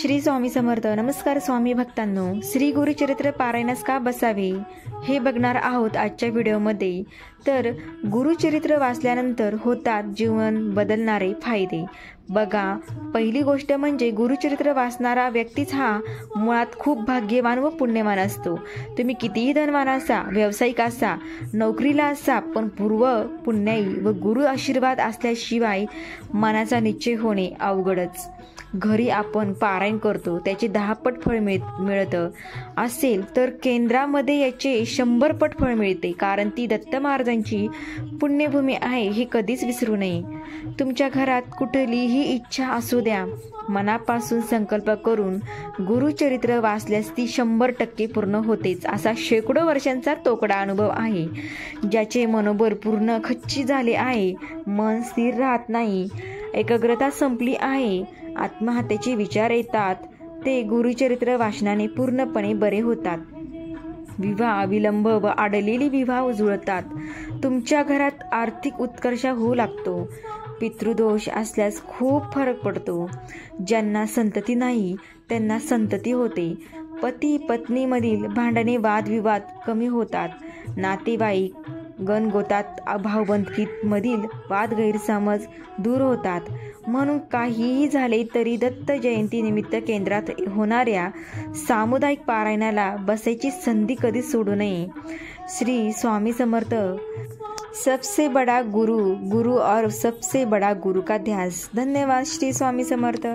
श्री स्वामी समर्थ. नमस्कार स्वामी भक्तांनो. श्री गुरुचरित्र पारायणास का बसावे हे बघणार आहोत आजच्या व्हिडिओमध्ये. तर गुरुचरित्र वाचल्यानंतर होतात जीवन बदलणारे फायदे. बघा, पहिली गोष्ट म्हणजे गुरुचरित्र वाचणारा व्यक्तीच हा मुळात खूप भाग्यवान व पुण्यवान असतो. तुम्ही कितीही धनवान असा, व्यावसायिक असा, नोकरीला असा, पण पूर्व पुण्याई व गुरु आशीर्वाद असल्याशिवाय मनाचा निश्चय होणे अवघडच. घरी आपण पारायण करतो त्याचे 10 पट फळ मिळतं असेल तर केंद्रामध्ये याचे 100 पट फळ मिळते. कारण ती दत्त महाराजांची पुण्यभूमी आहे हे कधीच विसरू नये. तुमच्या घरात कुठलीही इच्छा असू द्या, मनापासून संकल्प करून गुरुचरित्र वाचल्यास ती 100% पूर्ण होतेच. असा शेकडो वर्षांचा तोकडा अनुभव आहे. ज्याचे मनोबल पूर्ण खच्ची झाले आहे, मन स्थिर राहत नाही, एकाग्रता संपली आहे, आत्महत्येचे विचार येतात, ते गुरुचरित्र वाचनाने पूर्णपणे बरे होतात. विवाह विलंब व अडलेली विवाह जुळतात. तुमच्या घरात आर्थिक उत्कर्ष होऊ लागतो. पितृदोष असल्यास खूप फरक पडतो. ज्यांना संतती नाही त्यांना संतती होते. पती पत्नीमधील भांडणे वादविवाद कमी होतात. नातेवाईक गणगोतात. भावबंधकीमधील वाद गैरसमज दूर होतात. म्हणून काहीही झाले तरी दत्त जयंती निमित्त केंद्रात होणाऱ्या सामुदायिक पारायणाला बसायची संधी कधी सोडू नये. श्री स्वामी समर्थ. सबसे बड़ा गुरु गुरु और सबसे बड़ा गुरु का ध्यास. धन्यवाद. श्री स्वामी समर्थ.